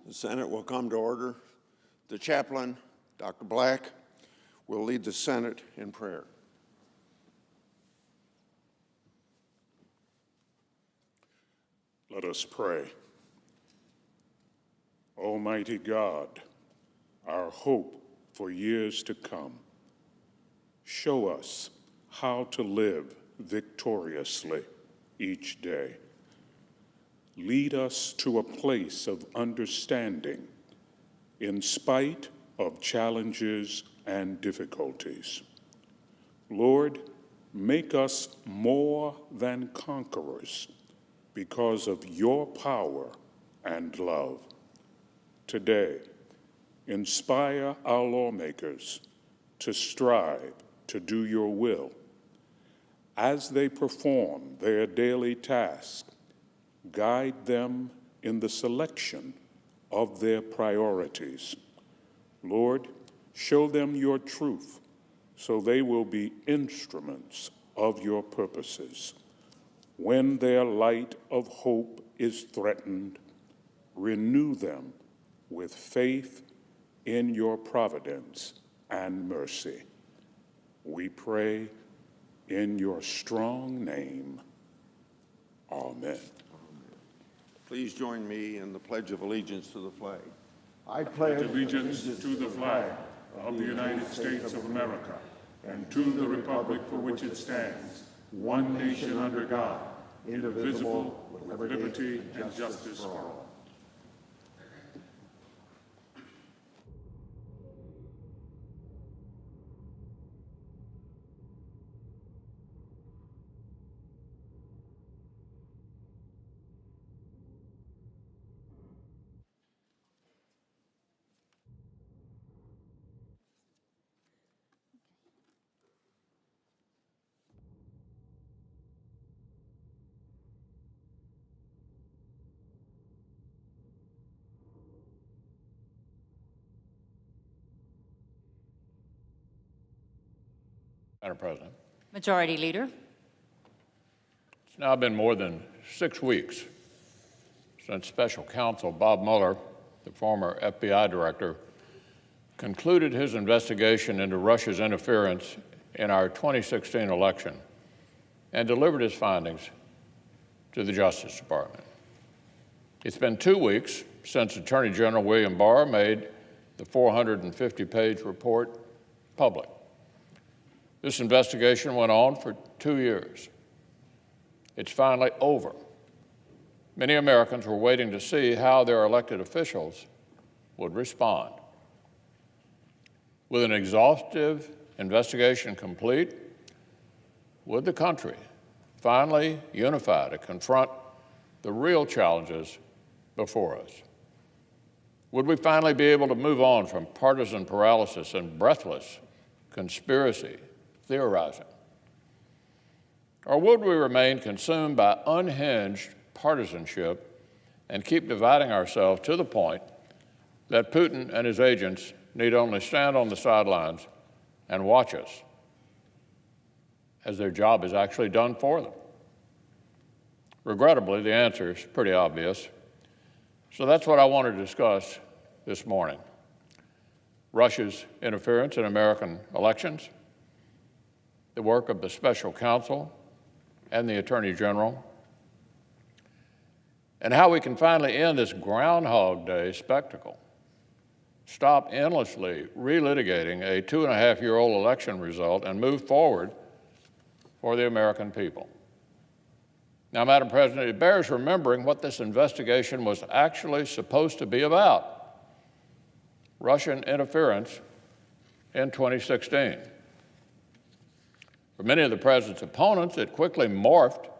The Senate will come to order. The chaplain, Dr. Black, will lead the Senate in prayer. Let us pray. Almighty God, our hope for years to come, show us how to live victoriously each day. Lead us to a place of understanding in spite of challenges and difficulties. Lord, make us more than conquerors because of your power and love. Today, inspire our lawmakers to strive to do your will. As they perform their daily tasks, guide them in the selection of their priorities. Lord, show them your truth so they will be instruments of your purposes. When their light of hope is threatened, renew them with faith in your providence and mercy. We pray in your strong name. Amen. Please join me in the Pledge of Allegiance to the flag. I pledge allegiance to the flag of the United States of America and to the republic for which it stands, one nation under God, indivisible, with liberty and justice for all. Madam President. Majority Leader. It's now been more than 6 weeks since Special Counsel Bob Mueller, the former FBI director, concluded his investigation into Russia's interference in our 2016 election and delivered his findings to the Justice Department. It's been 2 weeks since Attorney General William Barr made the 450-page report public. This investigation went on for 2 years. It's finally over. Many Americans were waiting to see how their elected officials would respond. With an exhaustive investigation complete, would the country finally unify to confront the real challenges before us? Would we finally be able to move on from partisan paralysis and breathless conspiracy theorizing? Or would we remain consumed by unhinged partisanship and keep dividing ourselves to the point that Putin and his agents need only stand on the sidelines and watch us as their job is actually done for them? Regrettably, the answer is pretty obvious. So that's what I want to discuss this morning. Russia's interference in American elections, the work of the special counsel and the Attorney General, and how we can finally end this Groundhog Day spectacle, stop endlessly relitigating a 2.5-year-old election result, and move forward for the American people. Now, Madam President, it bears remembering what this investigation was actually supposed to be about: Russian interference in 2016. For many of the president's opponents, it quickly morphed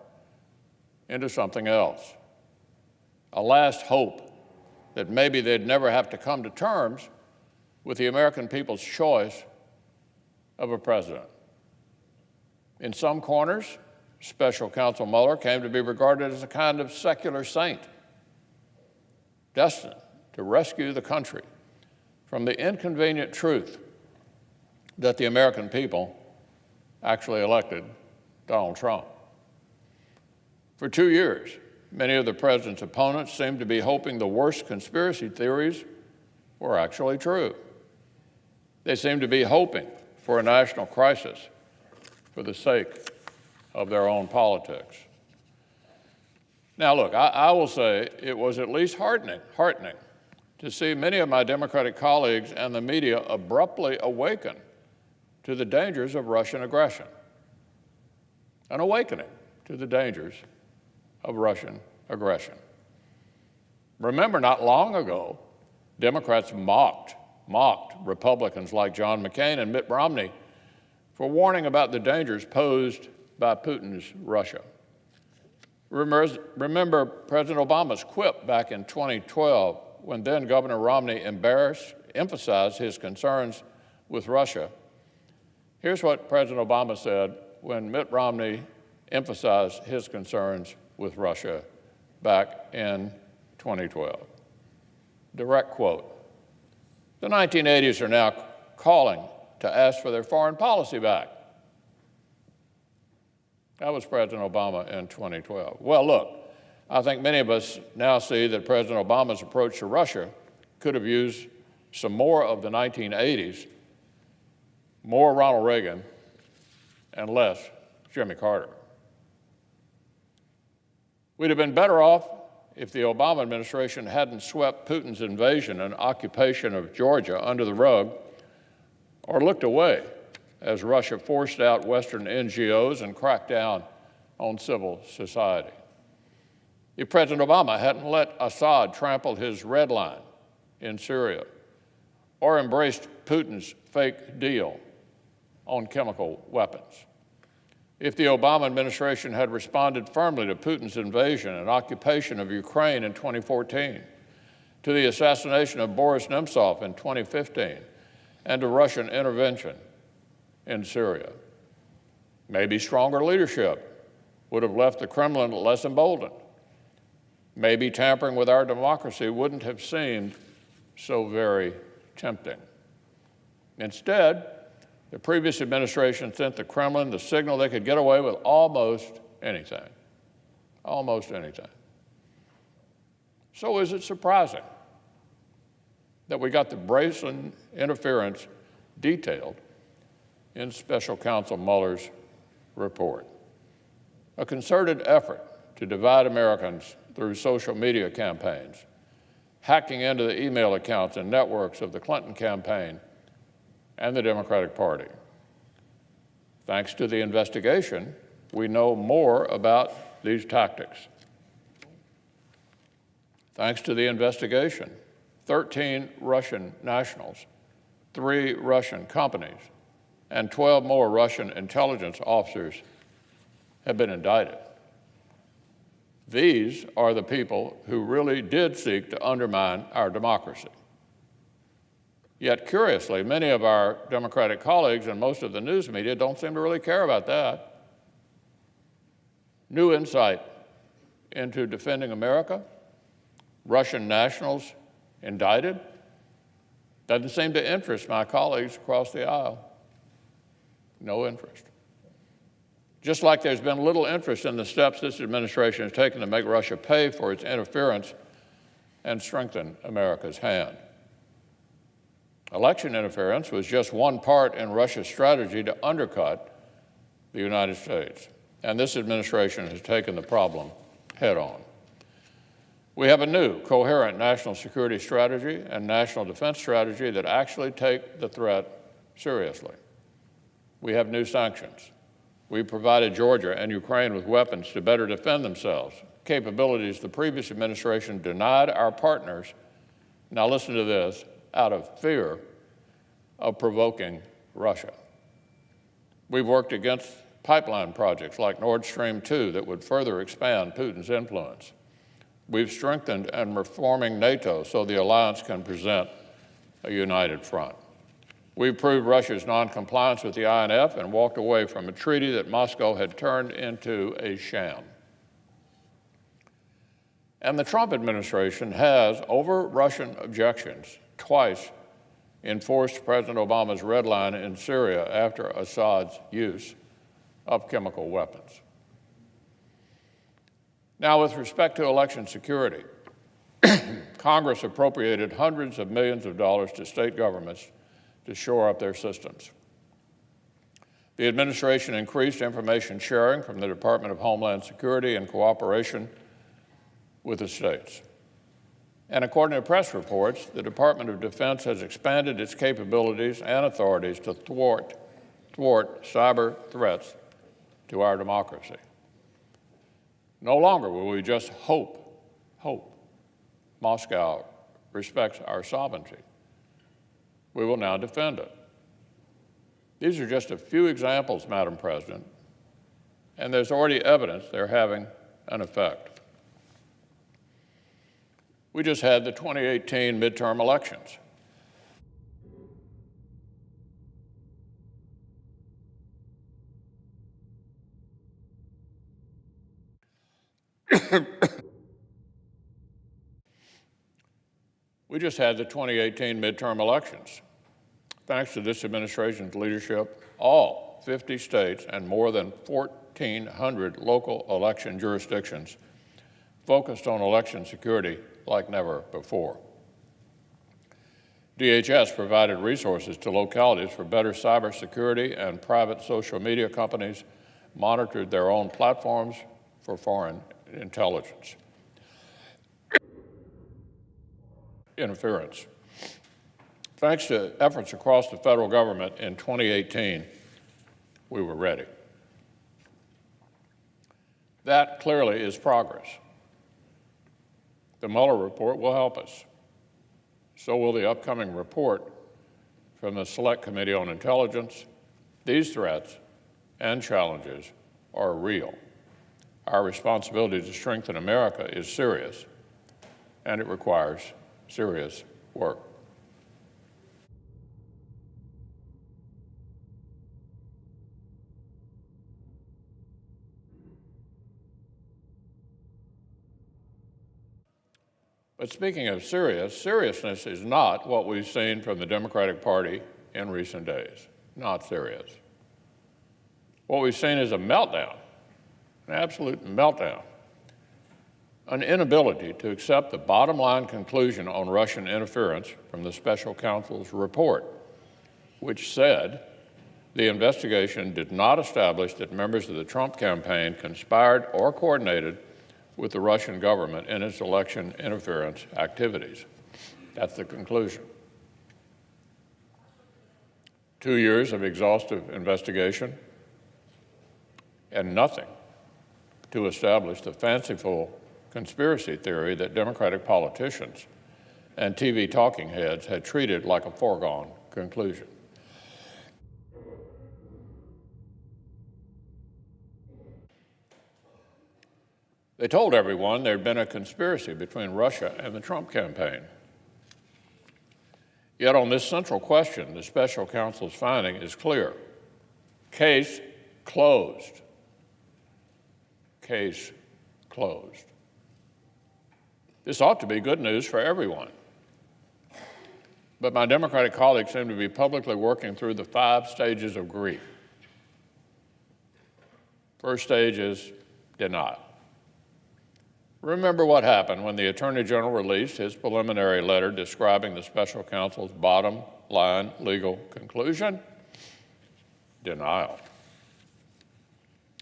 into something else, a last hope that maybe they'd never have to come to terms with the American people's choice of a president. In some corners, Special Counsel Mueller came to be regarded as a kind of secular saint, destined to rescue the country from the inconvenient truth that the American people actually elected Donald Trump. For 2 years, many of the president's opponents seemed to be hoping the worst conspiracy theories were actually true. They seemed to be hoping for a national crisis for the sake of their own politics. Now, look, I will say it was at least heartening to see many of my Democratic colleagues and the media abruptly awaken to the dangers of Russian aggression, an awakening to the dangers of Russian aggression. Remember, not long ago, Democrats mocked Republicans like John McCain and Mitt Romney for warning about the dangers posed by Putin's Russia. Remember President Obama's quip back in 2012 when then Governor Romney emphasized his concerns with Russia. Here's what President Obama said when Mitt Romney emphasized his concerns with Russia back in 2012. Direct quote: "The 1980s are now calling to ask for their foreign policy back." That was President Obama in 2012. Well, look, I think many of us now see that President Obama's approach to Russia could have used some more of the 1980s, more Ronald Reagan, and less Jimmy Carter. We'd have been better off if the Obama administration hadn't swept Putin's invasion and occupation of Georgia under the rug or looked away as Russia forced out Western NGOs and cracked down on civil society. If President Obama hadn't let Assad trample his red line in Syria or embraced Putin's fake deal on chemical weapons. If the Obama administration had responded firmly to Putin's invasion and occupation of Ukraine in 2014, to the assassination of Boris Nemtsov in 2015, and to Russian intervention in Syria, maybe stronger leadership would have left the Kremlin less emboldened. Maybe tampering with our democracy wouldn't have seemed so very tempting. Instead, the previous administration sent the Kremlin the signal they could get away with almost anything. Almost anything. So is it surprising that we got the brazen interference detailed in Special Counsel Mueller's report? A concerted effort to divide Americans through social media campaigns, hacking into the email accounts and networks of the Clinton campaign and the Democratic Party. Thanks to the investigation, we know more about these tactics. Thanks to the investigation, 13 Russian nationals, 3 Russian companies, and 12 more Russian intelligence officers have been indicted. These are the people who really did seek to undermine our democracy. Yet, curiously, many of our Democratic colleagues and most of the news media don't seem to really care about that. New insight into defending America, Russian nationals indicted, doesn't seem to interest my colleagues across the aisle. No interest. Just like there's been little interest in the steps this administration has taken to make Russia pay for its interference and strengthen America's hand. Election interference was just one part in Russia's strategy to undercut the United States, and this administration has taken the problem head on. We have a new, coherent national security strategy and national defense strategy that actually take the threat seriously. We have new sanctions. We provided Georgia and Ukraine with weapons to better defend themselves, capabilities the previous administration denied our partners, now listen to this, out of fear of provoking Russia. We've worked against pipeline projects like Nord Stream 2 that would further expand Putin's influence. We've strengthened and reforming NATO so the alliance can present a united front. We've proved Russia's noncompliance with the INF and walked away from a treaty that Moscow had turned into a sham. And the Trump administration has, over Russian objections, twice enforced President Obama's red line in Syria after Assad's use of chemical weapons. Now, with respect to election security, Congress appropriated hundreds of millions of dollars to state governments to shore up their systems. The administration increased information sharing from the Department of Homeland Security in cooperation with the states. And according to press reports, the Department of Defense has expanded its capabilities and authorities to thwart cyber threats to our democracy. No longer will we just hope Moscow respects our sovereignty. We will now defend it. These are just a few examples, Madam President, and there's already evidence they're having an effect. We just had the 2018 midterm elections. We just had the 2018 midterm elections. Thanks to this administration's leadership, all 50 states and more than 1,400 local election jurisdictions focused on election security like never before. DHS provided resources to localities for better cybersecurity, and private social media companies monitored their own platforms for foreign intelligence interference. Thanks to efforts across the federal government in 2018, we were ready. That clearly is progress. The Mueller report will help us. So will the upcoming report from the Select Committee on Intelligence. These threats and challenges are real. Our responsibility to strengthen America is serious, and it requires serious work. But speaking of seriousness is not what we've seen from the Democratic Party in recent days. Not serious. What we've seen is a meltdown, an absolute meltdown, an inability to accept the bottom line conclusion on Russian interference from the special counsel's report, which said the investigation did not establish that members of the Trump campaign conspired or coordinated with the Russian government in its election interference activities. That's the conclusion. 2 years of exhaustive investigation and nothing to establish the fanciful conspiracy theory that Democratic politicians and TV talking heads had treated like a foregone conclusion. They told everyone there'd been a conspiracy between Russia and the Trump campaign. Yet on this central question, the special counsel's finding is clear. Case closed. Case closed. This ought to be good news for everyone. But my Democratic colleagues seem to be publicly working through the 5 stages of grief. First stage is denial. Remember what happened when the Attorney General released his preliminary letter describing the special counsel's bottom line legal conclusion? Denial.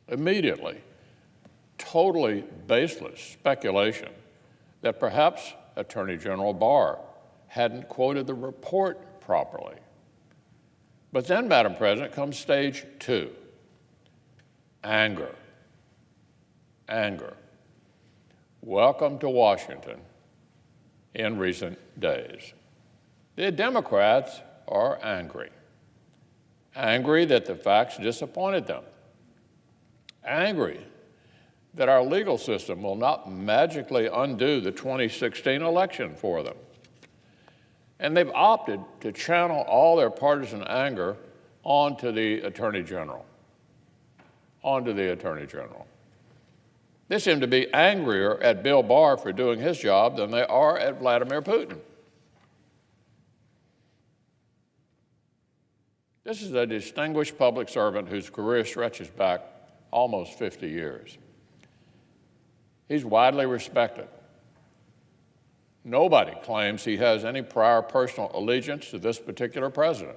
Immediately, totally baseless speculation that perhaps Attorney General Barr hadn't quoted the report properly. But then, Madam President, comes stage two: anger. Anger. Welcome to Washington in recent days. The Democrats are angry. Angry that the facts disappointed them. Angry that our legal system will not magically undo the 2016 election for them. And they've opted to channel all their partisan anger onto the Attorney General. Onto the Attorney General. They seem to be angrier at Bill Barr for doing his job than they are at Vladimir Putin. This is a distinguished public servant whose career stretches back almost 50 years. He's widely respected. Nobody claims he has any prior personal allegiance to this particular president.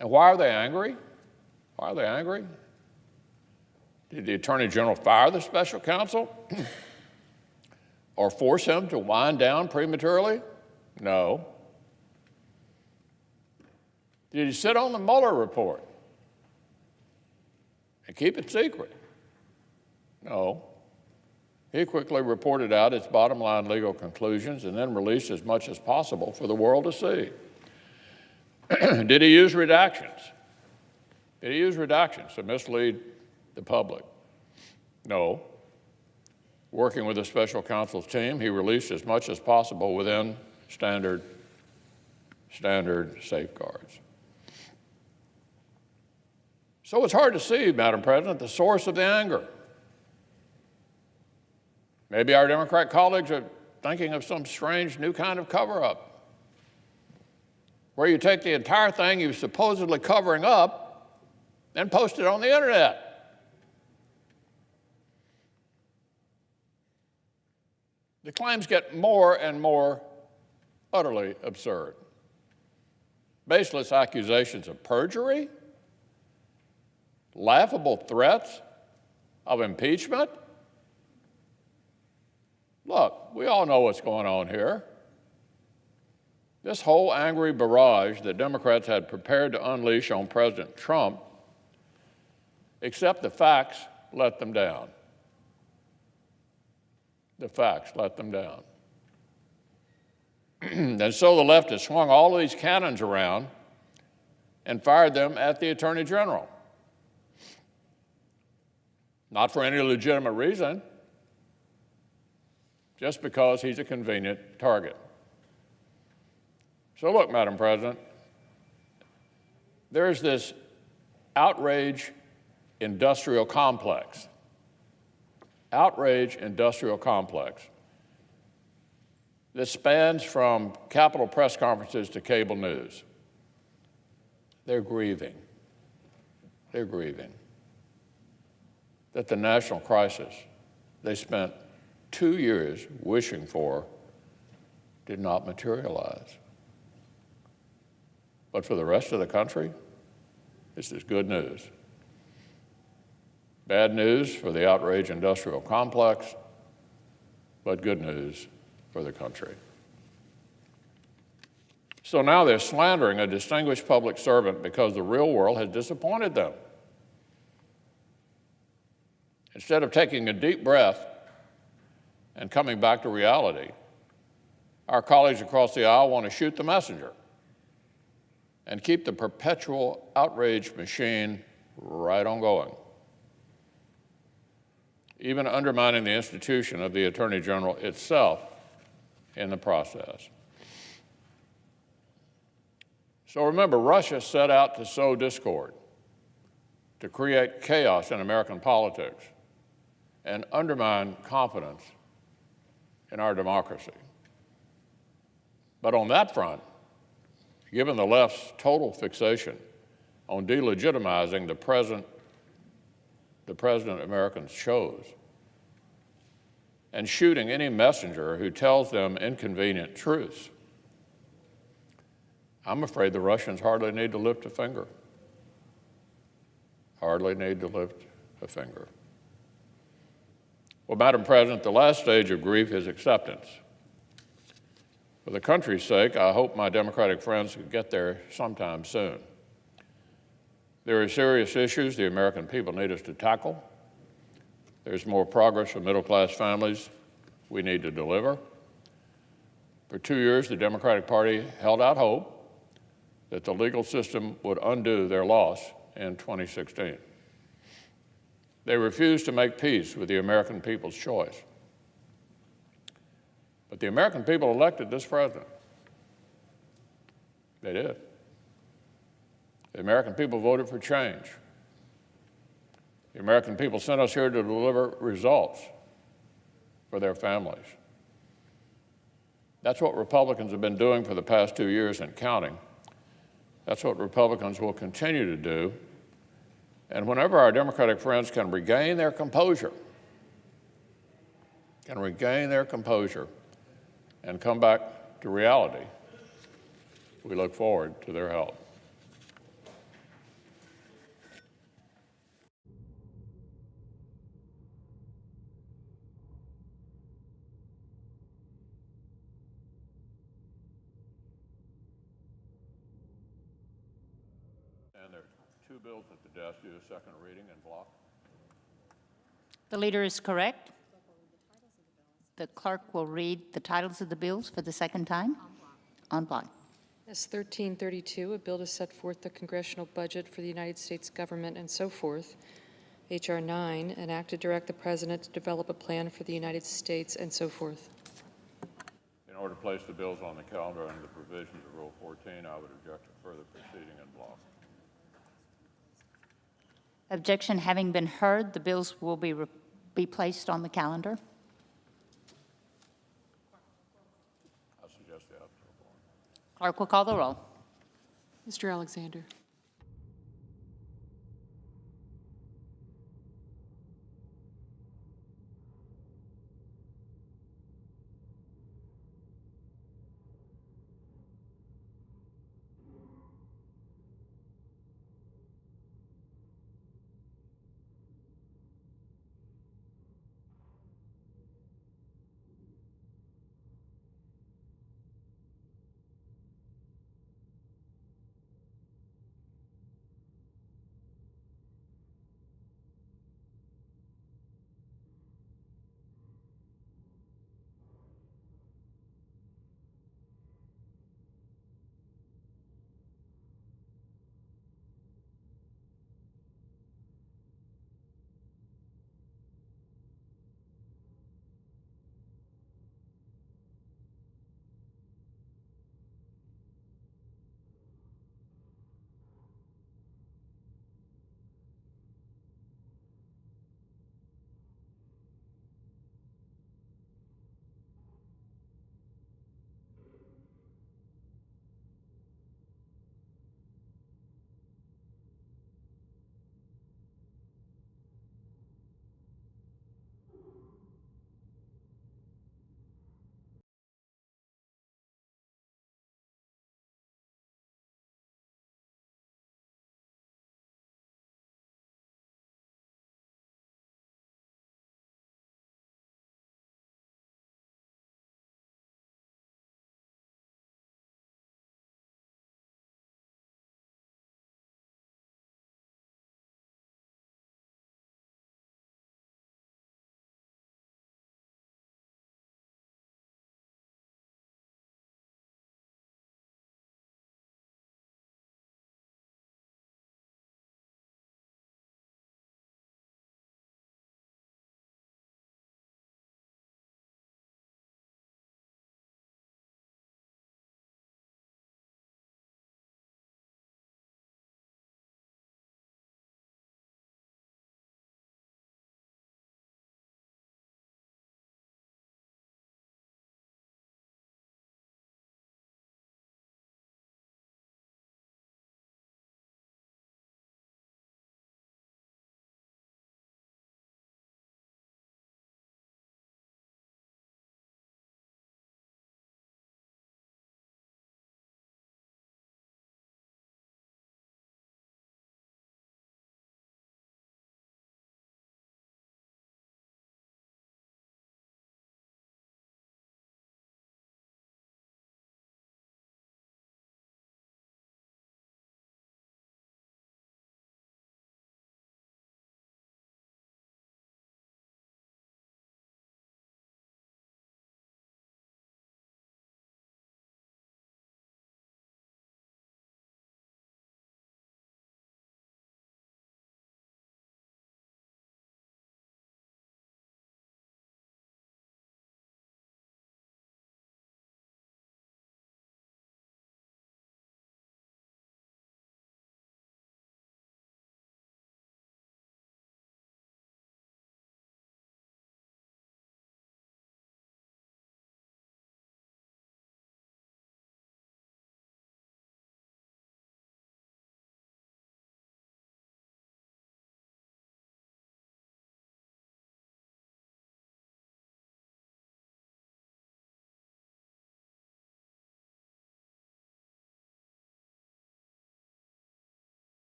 And why are they angry? Why are they angry? Did the Attorney General fire the special counsel or force him to wind down prematurely? No. Did he sit on the Mueller report and keep it secret? No. He quickly reported out its bottom line legal conclusions and then released as much as possible for the world to see. Did he use redactions? Did he use redactions to mislead the public? No. Working with the special counsel's team, he released as much as possible within standard safeguards. So it's hard to see, Madam President, the source of the anger. Maybe our Democrat colleagues are thinking of some strange new kind of cover-up, where you take the entire thing you're supposedly covering up and post it on the internet. The claims get more and more utterly absurd. Baseless accusations of perjury, laughable threats of impeachment. Look, we all know what's going on here. This whole angry barrage that Democrats had prepared to unleash on President Trump, except the facts let them down. The facts let them down. And so the left has swung all of these cannons around and fired them at the Attorney General. Not for any legitimate reason, just because he's a convenient target. So look, Madam President, there's this outrage industrial complex. Outrage industrial complex that spans from Capitol press conferences to cable news. They're grieving. They're grieving that the national crisis they spent 2 years wishing for did not materialize. But for the rest of the country, this is good news. Bad news for the outrage industrial complex, but good news for the country. So now they're slandering a distinguished public servant because the real world has disappointed them. Instead of taking a deep breath and coming back to reality, our colleagues across the aisle want to shoot the messenger and keep the perpetual outrage machine right on going, even undermining the institution of the Attorney General itself in the process. So remember, Russia set out to sow discord, to create chaos in American politics, and undermine confidence in our democracy. But on that front, given the left's total fixation on delegitimizing the president Americans chose, and shooting any messenger who tells them inconvenient truths. I'm afraid the Russians hardly need to lift a finger. Hardly need to lift a finger. Well, Madam President, the last stage of grief is acceptance. For the country's sake, I hope my Democratic friends can get there sometime soon. There are serious issues the American people need us to tackle. There's more progress for middle-class families we need to deliver. For 2 years, the Democratic Party held out hope that the legal system would undo their loss in 2016. They refused to make peace with the American people's choice. But the American people elected this president. They did. The American people voted for change. The American people sent us here to deliver results for their families. That's what Republicans have been doing for the past 2 years and counting. That's what Republicans will continue to do. And whenever our Democratic friends can regain their composure, and come back to reality, we look forward to their help. And there are 2 bills at the desk due to second reading and block. The leader is correct. The clerk will read the titles of the bills for the second time en bloc. S. 1332, a bill to set forth the congressional budget for the United States government and so forth. H.R. 9, an act to direct the President to develop a plan for the United States and so forth. In order to place the bills on the calendar under the provisions of Rule 14, I would object to further proceeding en bloc. Objection having been heard, the bills will be placed on the calendar. I suggest the opposite. Clerk will call the roll. Mr. Alexander.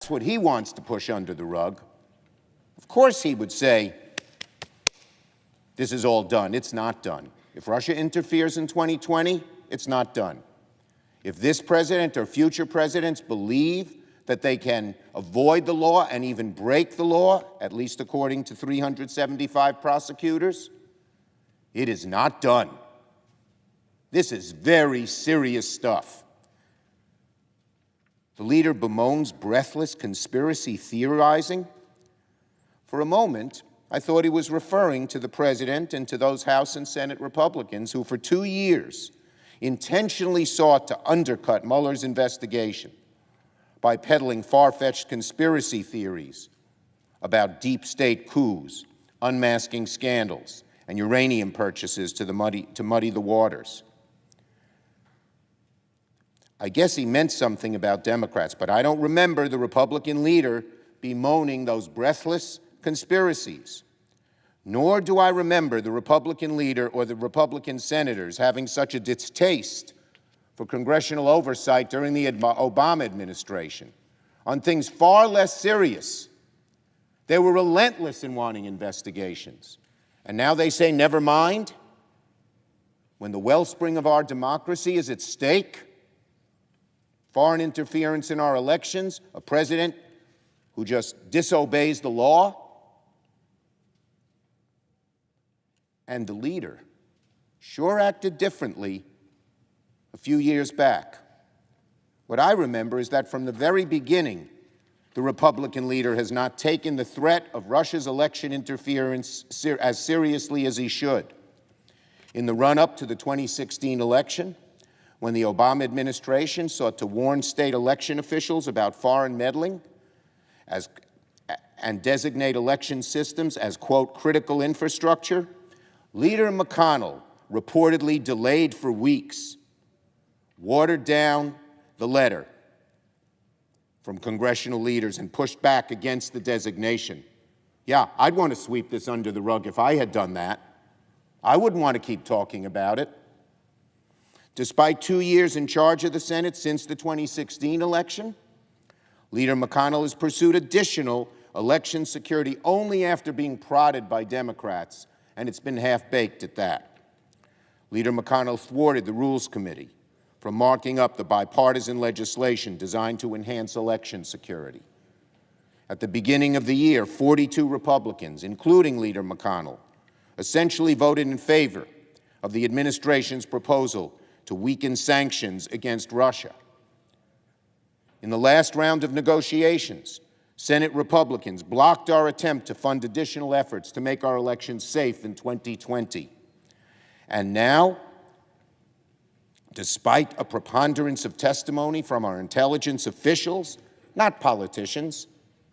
That's what he wants to push under the rug. Of course he would say, this is all done. It's not done. If Russia interferes in 2020, it's not done. If this president or future presidents believe that they can avoid the law and even break the law, at least according to 375 prosecutors, it is not done. This is very serious stuff. The leader bemoans breathless conspiracy theorizing. For a moment, I thought he was referring to the president and to those House and Senate Republicans who for 2 years intentionally sought to undercut Mueller's investigation by peddling far-fetched conspiracy theories about deep state coups, unmasking scandals, and uranium purchases to muddy the waters. I guess he meant something about Democrats, but I don't remember the Republican leader bemoaning those breathless conspiracies. Nor do I remember the Republican leader or the Republican senators having such a distaste for congressional oversight during the Obama administration on things far less serious. They were relentless in wanting investigations. And now they say, never mind, when the wellspring of our democracy is at stake, foreign interference in our elections, a president who just disobeys the law, and the leader sure acted differently a few years back. What I remember is that from the very beginning, the Republican leader has not taken the threat of Russia's election interference as seriously as he should. In the run-up to the 2016 election, when the Obama administration sought to warn state election officials about foreign meddling and designate election systems as, quote, critical infrastructure, Leader McConnell reportedly delayed for weeks, watered down the letter from congressional leaders and pushed back against the designation. Yeah, I'd want to sweep this under the rug if I had done that. I wouldn't want to keep talking about it. Despite 2 years in charge of the Senate since the 2016 election, Leader McConnell has pursued additional election security only after being prodded by Democrats, and it's been half-baked at that. Leader McConnell thwarted the Rules Committee from marking up the bipartisan legislation designed to enhance election security. At the beginning of the year, 42 Republicans, including Leader McConnell, essentially voted in favor of the administration's proposal to weaken sanctions against Russia. In the last round of negotiations, Senate Republicans blocked our attempt to fund additional efforts to make our elections safe in 2020. And now, despite a preponderance of testimony from our intelligence officials, not politicians,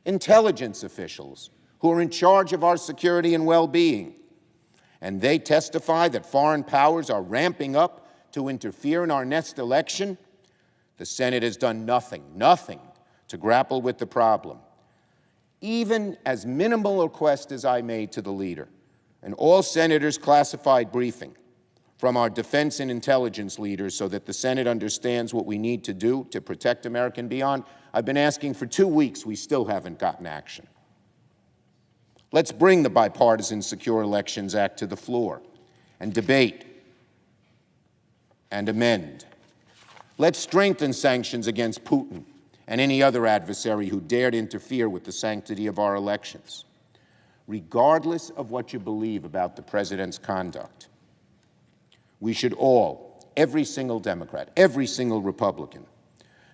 intelligence officials who are in charge of our security and well-being, and they testify that foreign powers are ramping up to interfere in our next election, the Senate has done nothing to grapple with the problem. Even as minimal a request as I made to the leader, and all senators' classified briefing from our defense and intelligence leaders so that the Senate understands what we need to do to protect America and beyond, I've been asking for 2 weeks, we still haven't gotten action. Let's bring the Bipartisan Secure Elections Act to the floor and debate and amend. Let's strengthen sanctions against Putin and any other adversary who dared interfere with the sanctity of our elections. Regardless of what you believe about the president's conduct, we should all, every single Democrat, every single Republican,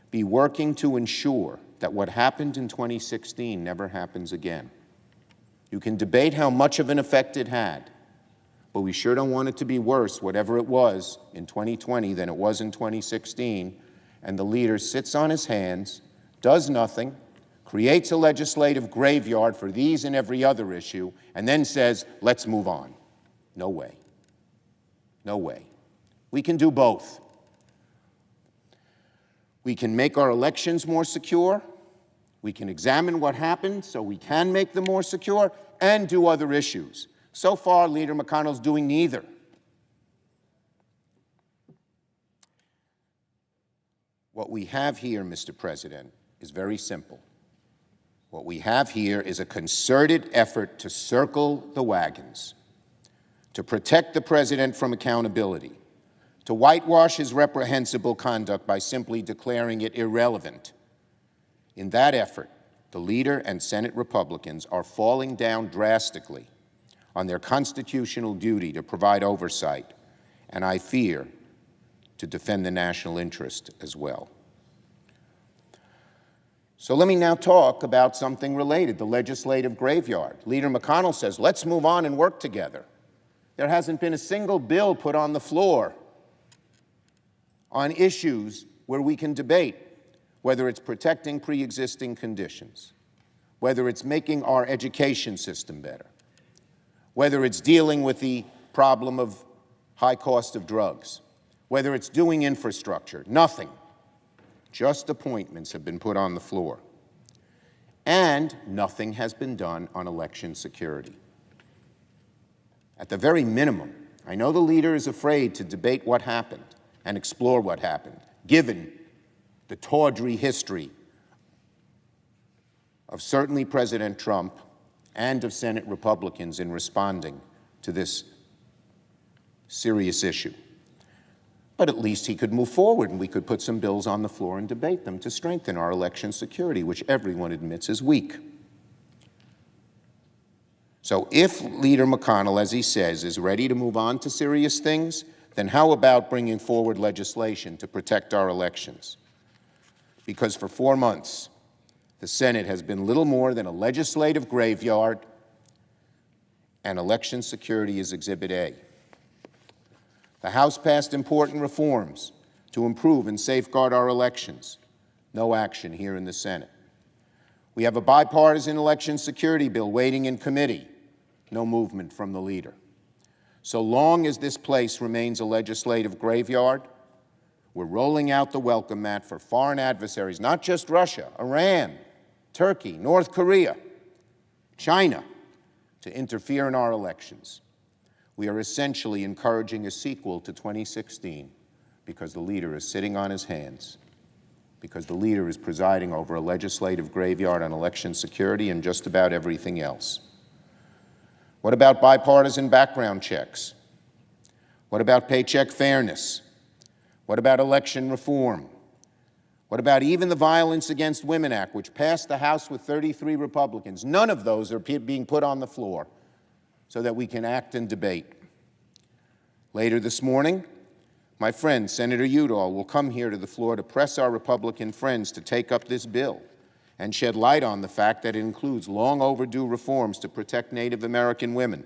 be working to ensure that what happened in 2016 never happens again. You can debate how much of an effect it had, but we sure don't want it to be worse, whatever it was in 2020 than it was in 2016, and the leader sits on his hands, does nothing, creates a legislative graveyard for these and every other issue, and then says, let's move on. No way. No way. We can do both. We can make our elections more secure, we can examine what happened so we can make them more secure, and do other issues. So far, Leader McConnell's doing neither. What we have here, Mr. President, is very simple. What we have here is a concerted effort to circle the wagons, to protect the president from accountability, to whitewash his reprehensible conduct by simply declaring it irrelevant. In that effort, the leader and Senate Republicans are falling down drastically on their constitutional duty to provide oversight, and I fear to defend the national interest as well. So let me now talk about something related, the legislative graveyard. Leader McConnell says, let's move on and work together. There hasn't been a single bill put on the floor on issues where we can debate, whether it's protecting pre-existing conditions, whether it's making our education system better, whether it's dealing with the problem of high cost of drugs, whether it's doing infrastructure. Nothing. Just appointments have been put on the floor. And nothing has been done on election security. At the very minimum, I know the leader is afraid to debate what happened and explore what happened, given the tawdry history of certainly President Trump and of Senate Republicans in responding to this serious issue. But at least he could move forward and we could put some bills on the floor and debate them to strengthen our election security, which everyone admits is weak. So if Leader McConnell, as he says, is ready to move on to serious things, then how about bringing forward legislation to protect our elections? Because for 4 months, the Senate has been little more than a legislative graveyard, and election security is Exhibit A. The House passed important reforms to improve and safeguard our elections. No action here in the Senate. We have a bipartisan election security bill waiting in committee. No movement from the leader. So long as this place remains a legislative graveyard, we're rolling out the welcome mat for foreign adversaries, not just Russia, Iran, Turkey, North Korea, China, to interfere in our elections. We are essentially encouraging a sequel to 2016 because the leader is sitting on his hands, because the leader is presiding over a legislative graveyard on election security and just about everything else. What about bipartisan background checks? What about paycheck fairness? What about election reform? What about even the Violence Against Women Act, which passed the House with 33 Republicans? None of those are being put on the floor so that we can act and debate. Later this morning, my friend, Senator Udall, will come here to the floor to press our Republican friends to take up this bill and shed light on the fact that it includes long overdue reforms to protect Native American women.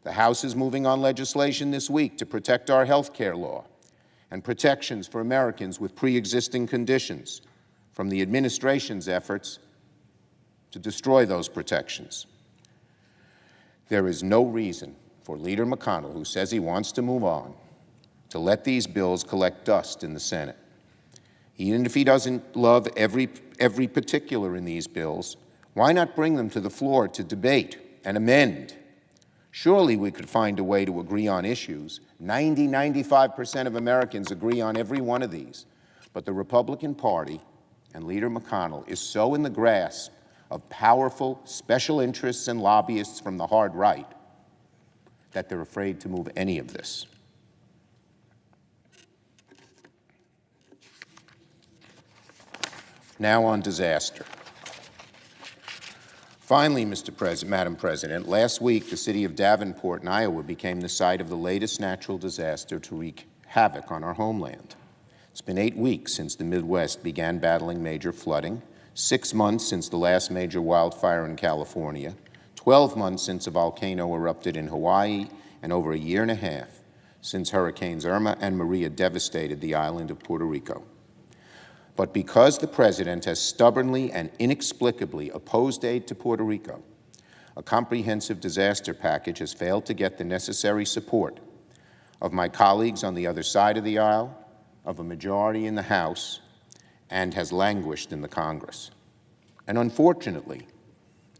The House is moving on legislation this week to protect our health care law and protections for Americans with pre-existing conditions from the administration's efforts to destroy those protections. There is no reason for Leader McConnell, who says he wants to move on, to let these bills collect dust in the Senate. Even if he doesn't love every particular in these bills, why not bring them to the floor to debate and amend? Surely we could find a way to agree on issues. 95% of Americans agree on every one of these. But the Republican Party and Leader McConnell is so in the grasp of powerful special interests and lobbyists from the hard right that they're afraid to move any of this. Now on disaster. Finally, Madam President, last week the city of Davenport in Iowa became the site of the latest natural disaster to wreak havoc on our homeland. It's been 8 weeks since the Midwest began battling major flooding, 6 months since the last major wildfire in California, 12 months since a volcano erupted in Hawaii, and over 1.5 years since Hurricanes Irma and Maria devastated the island of Puerto Rico. But because the President has stubbornly and inexplicably opposed aid to Puerto Rico, a comprehensive disaster package has failed to get the necessary support of my colleagues on the other side of the aisle, of a majority in the House, and has languished in the Congress. And unfortunately,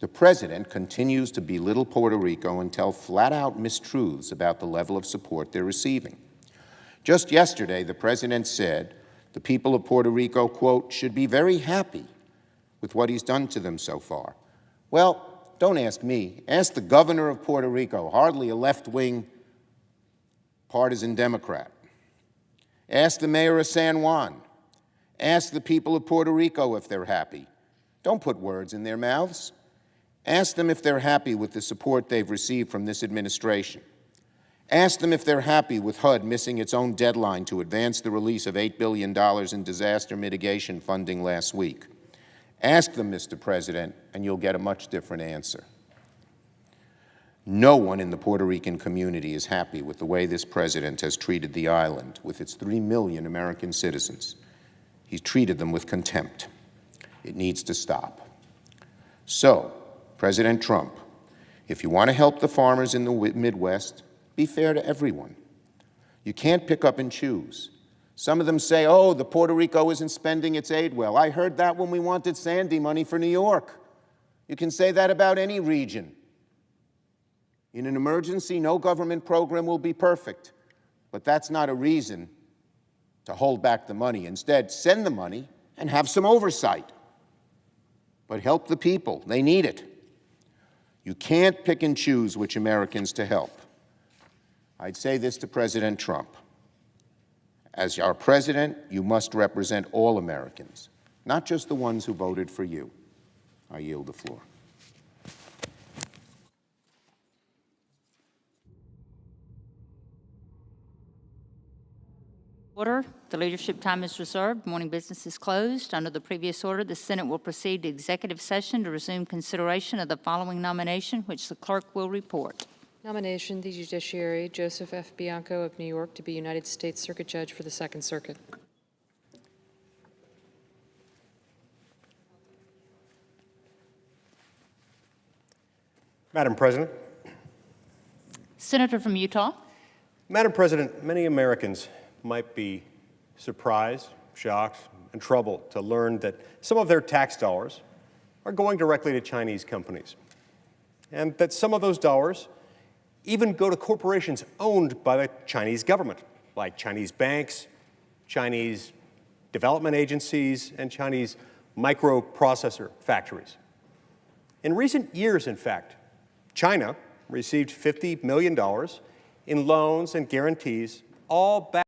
the President continues to belittle Puerto Rico and tell flat-out mistruths about the level of support they're receiving. Just yesterday, the President said the people of Puerto Rico, quote, should be very happy with what he's done to them so far? Well, don't ask me. Ask the governor of Puerto Rico, hardly a left-wing partisan Democrat. Ask the mayor of San Juan. Ask the people of Puerto Rico if they're happy. Don't put words in their mouths. Ask them if they're happy with the support they've received from this administration. Ask them if they're happy with HUD missing its own deadline to advance the release of $8 billion in disaster mitigation funding last week. Ask them, Mr. President, and you'll get a much different answer. No one in the Puerto Rican community is happy with the way this president has treated the island with its 3 million American citizens. He's treated them with contempt. It needs to stop. So, President Trump, if you want to help the farmers in the Midwest, be fair to everyone. You can't pick up and choose. Some of them say, oh, the Puerto Rico isn't spending its aid well. I heard that when we wanted Sandy money for New York. You can say that about any region. In an emergency, no government program will be perfect, but that's not a reason to hold back the money. Instead, send the money and have some oversight. But help the people. They need it. You can't pick and choose which Americans to help. I'd say this to President Trump. As our president, you must represent all Americans, not just the ones who voted for you. I yield the floor. Order. The leadership time is reserved. Morning business is closed. Under the previous order, the Senate will proceed to executive session to resume consideration of the following nomination, which the clerk will report. Nomination, the judiciary, Joseph F. Bianco of New York to be United States Circuit Judge for the Second Circuit. Madam President. Senator from Utah. Madam President, many Americans might be surprised, shocked, and troubled to learn that some of their tax dollars are going directly to Chinese companies, and that some of those dollars even go to corporations owned by the Chinese government, like Chinese banks, Chinese development agencies, and Chinese microprocessor factories. In recent years, in fact, China received $50 million in loans and guarantees, all backed